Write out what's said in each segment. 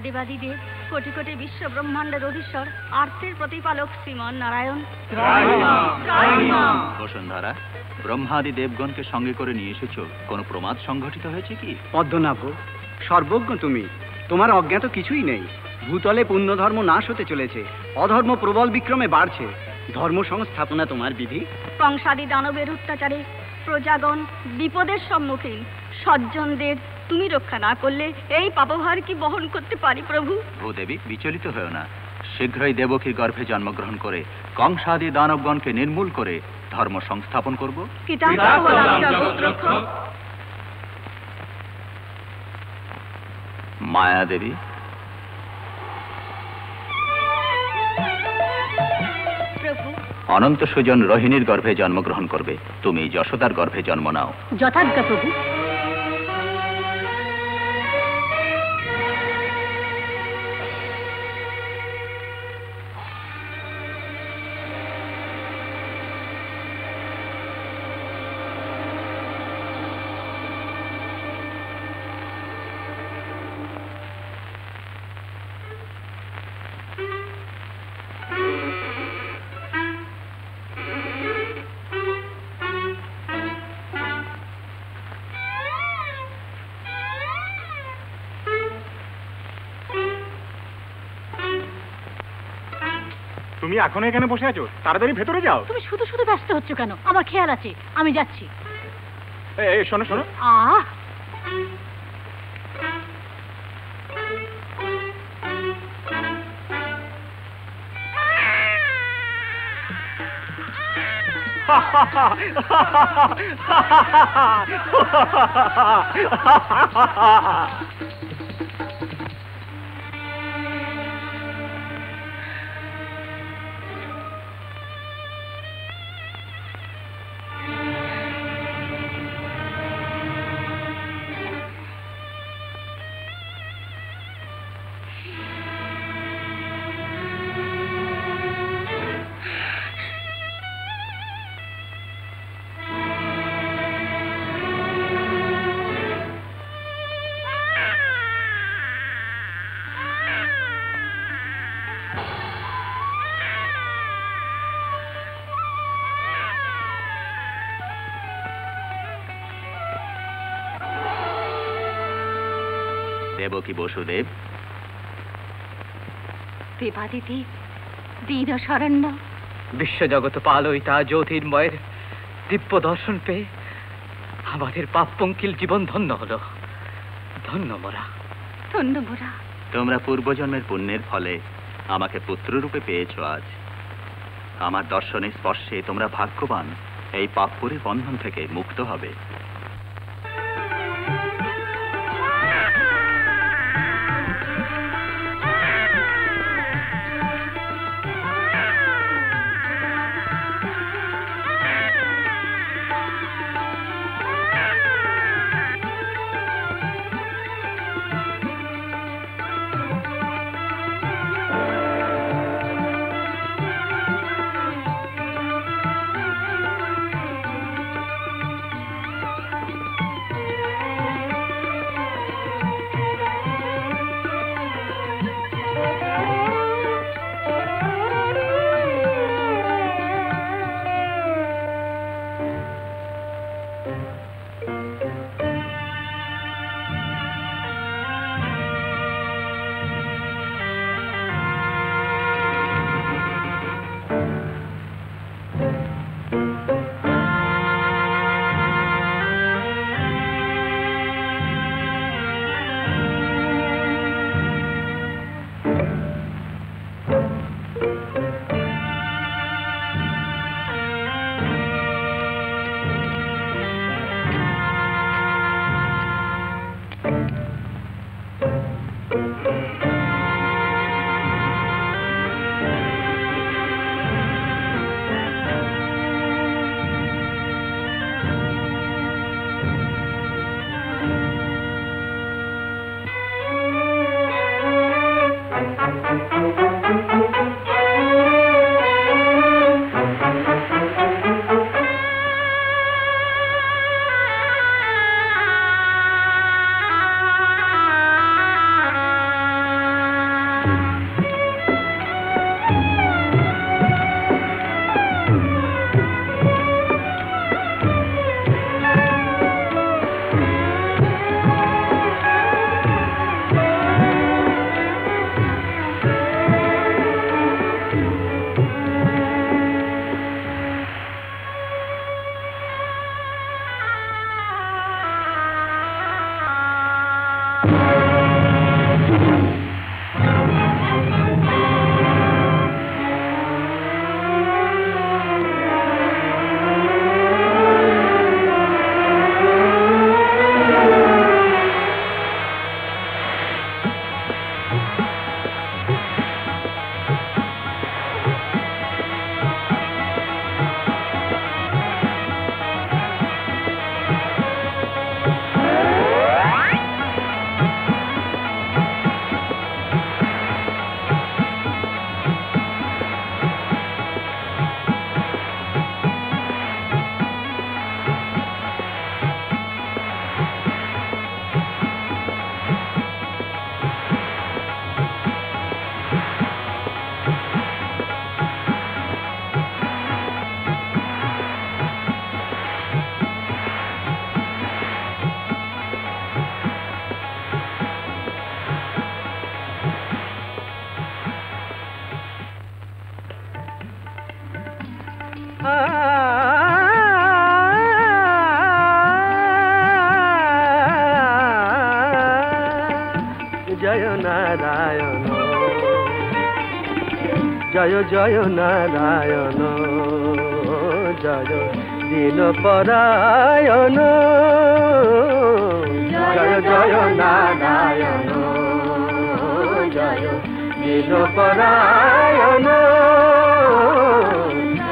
দেবাদিদেব, কোটি কোটি বিশ্ব ব্রহ্মাণ্ডের অধীশ্বর, আর্তের প্রতিপালক শ্রীমান নারায়ণ। বসুন্ধরা, ব্রহ্মাদি দেবগণকে সঙ্গে করে নিয়ে এসেছো, কোনো প্রমাদ সংঘটিত হয়েছে কি? পদ্মনাভ, সর্বজ্ঞ তুমি, তোমার অজ্ঞাত কিছুই নেই। ভূতলে পুণ্য ধর্ম নাশ হতে চলেছে, অধর্ম প্রবল বিক্রমে বাড়ছে। ধর্ম সংস্থাপনা তোমার বিধি। কংসাদি দানবের অত্যাচারে প্রজাগণ বিপদের সম্মুখীন, সজ্জনদের তুমি রক্ষা না করলে এই পাপভার কি বহন করতে পারি প্রভু? ভূদেবী, বিচলিত হয়েও না। শীঘ্রই দেবকীর গর্ভে জন্মগ্রহণ করে কংসাদি দানবগণকে নির্মূল করে ধর্ম সংস্থাপন করব। মায়াদেবী, প্রভু, অনন্ত সুজন রোহিণীর গর্ভে জন্মগ্রহণ করবে, তুমি যশোদার গর্ভে জন্ম নাও। যথাজ্ঞা প্রভু। তুমি এখনো এখানে বসে আছো? তাড়াতাড়ি ভেতরে যাও। তুমি শুধু শুধু ব্যস্ত হচ্ছ কেন? আমার খেয়াল আছে, আমি যাচ্ছি। এই শোনো শোনো। দেবকী, বসুদেব, দেবাদিদেব, দীন শরণ্য, বিশ্বজগৎ পালয়িতা জ্যোতির্ময়ের দিব্য দর্শন পেয়ে আমাদের পাপ পঙ্কিল জীবন ধন্য হলো। ধন্য মোরা, ধন্য মোরা। তোমরা পূর্বজন্মের পুণ্যের ফলে আমাকে পুত্ররূপে পেয়েছো আজ। আমার দর্শনে স্পর্শে তোমরা ভাগ্যবান, এই পাপপুরী বন্ধন থেকে মুক্ত হবে। নারায়ণ জয় জয় নারায়ণ জয় দীন পরায়ণ জয় জয় নারায়ণ জয় দীন পরায়ণ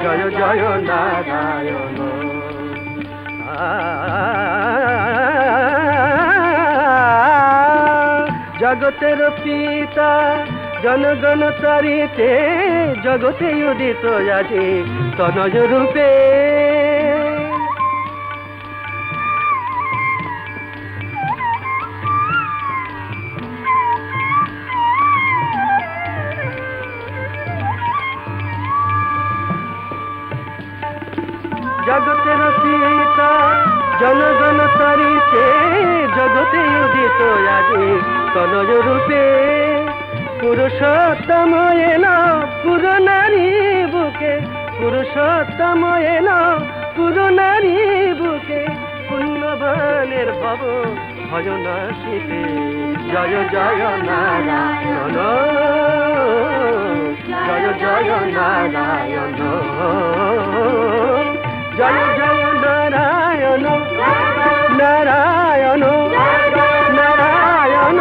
জয় জয় নারায়ণ জগতের পিতা জনগণ তারিতে জগতে উদিত আজি তনজ রূপে জগতের পিতা জনগণ তারিতে জগতে উদিত আজি তনজ রূপে পুরুষোত্তম এলো পুরো নারী বুকে পুরুষোত্তম এলো পুরো নারী বুকে পুণ্যবানের ভব ভয় নাশিতে জয় জয় নারায়ণ জয় জয় নারায়ণ জয় জয় নারায়ণ নারায়ণ নারায়ণ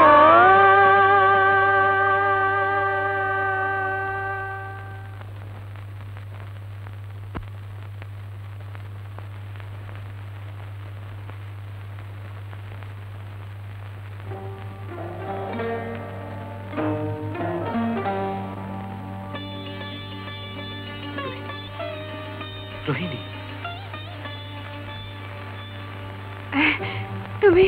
রোহিণী তুমি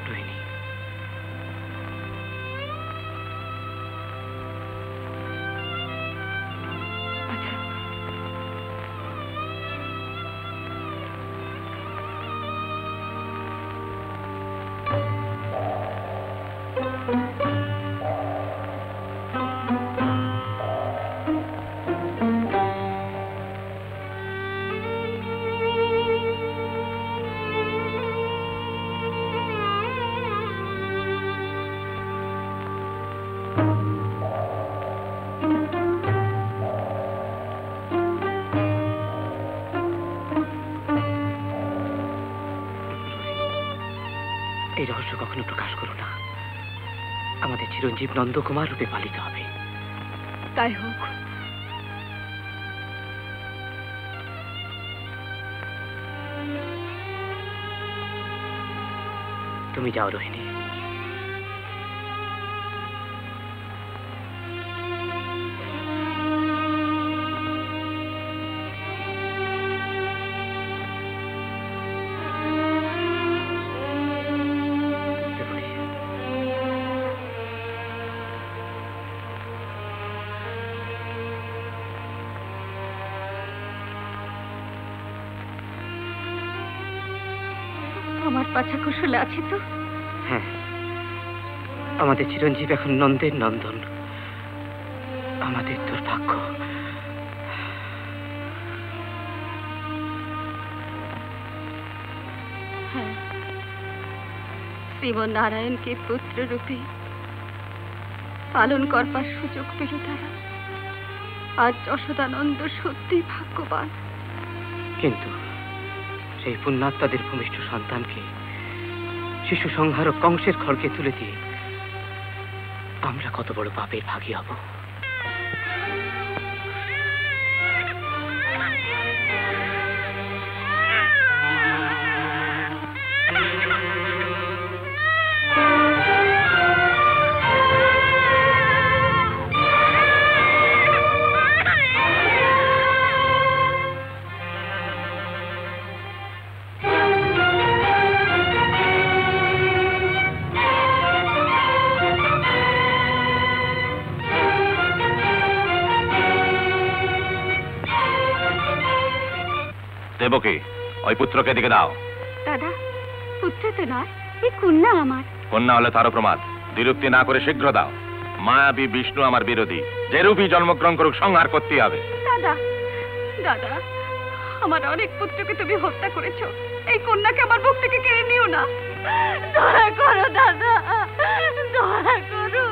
রোহিণী আচ্ছা এই রহস্য কখনো প্রকাশ করো না আমাদের চিরঞ্জীব নন্দকুমার রূপে পালিত হবে তাই হোক তুমি যাও রোহিণী আমার পাছা কুশলে আছে তো হ্যাঁ আমাদের চিরঞ্জীব এখন নন্দের নন্দন আমাদের দুর্ভাগ্য হ্যাঁ শ্রীমনারায়ণকে পুত্র রূপে পালন করবার সুযোগ পেল তারা আজ যশোদানন্দ সত্যি ভাগ্যবান কিন্তু সেই পুণ্যাত্মাদের ভূমিষ্ঠ সন্তানকে শিশু সংহারক কংসের খড়গে তুলে দিয়ে আমরা কত বড় পাপের ভাগী হব দেবকী ওই পুত্রকে দিকে দাও দাদা পুত্র তো নয় এই কন্যা আমার কন্যা হলে তারও প্রমাদ বিরক্তি না করে শীঘ্র দাও মায়াবী বিষ্ণু আমার বিরোধী যে রূপী জন্মগ্রহণ করুক সংহার করতেই হবে দাদা দাদা আমার অনেক পুত্রকে তুমি হত্যা করেছো এই কন্যাকে আমার বুক থেকে কেড়ে নিও না দয়া করো দাদা, দয়া করো,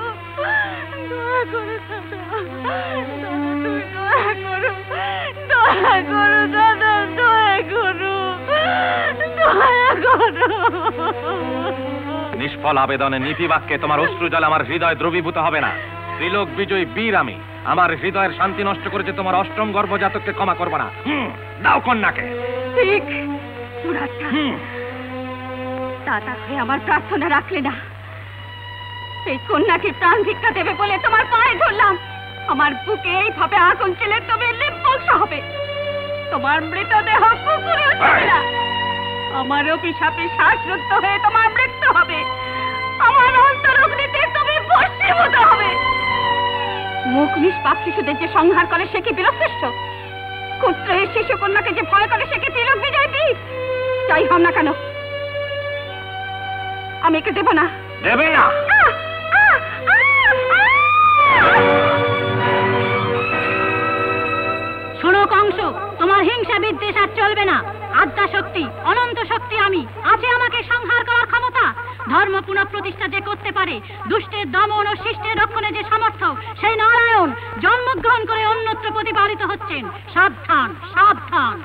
দয়া করো দাদা, তুমি দয়া করো, দয়া করো দাদা, দয়া করো, দয়া করো। নিষ্ফল আবেদনে নীতি বাক্যে তোমার অশ্রুজল আমার হৃদয় দ্রবীভূত হবে না। ত্রিলোক বিজয়ী বীর আমি, আমার হৃদয়ের শান্তি নষ্ট করেছে তোমার অষ্টম গর্ভজাতককে ক্ষমা করবো না। দাও কন্যাকে। ঠিক দুরাত্মা, দাদা হয়ে আমার প্রার্থনা রাখলে না। এই কন্যাকে প্রাণ ভিক্ষা দেবে বলে তোমার পায়ে ধরলাম। আমার বুকে এইভাবে আগুন চেলে তবে লিম্পংস হবে। তোমার মৃতদেহ পুকুরে উঠবে না। আমার অভিশাপে শ্বাসরুদ্ধ হয়ে তোমার মৃত্যু হবে। আমার অন্তর অগ্নিতে তুমি ভস্মীভূত হবে। মুখ নিষ্পাপ শিশুদের যে সংহার করে সে কি বীরশ্রেষ্ঠ? পুত্র এই শিশু কন্যাকে যে ভয় করে সে কি তিলক বিজয় বীর? যাই হও না কেন, আমি একে দেব না। দেবে না? শোনো কংস, তোমার হিংসা বিদ্বেষ আর চলবে না। আদ্যা শক্তি, অনন্ত শক্তি আমি, আছে আমাকে সংহার করার ক্ষমতা। ধর্ম পুনঃপ্রতিষ্ঠা যে করতে পারে, দুষ্টের দমন ও শিষ্টের রক্ষণে যে সামর্থ্য, সেই নারায়ণ জন্মগ্রহণ করে অন্যত্র প্রতিপালিত হচ্ছেন। সাবধান, সাবধান।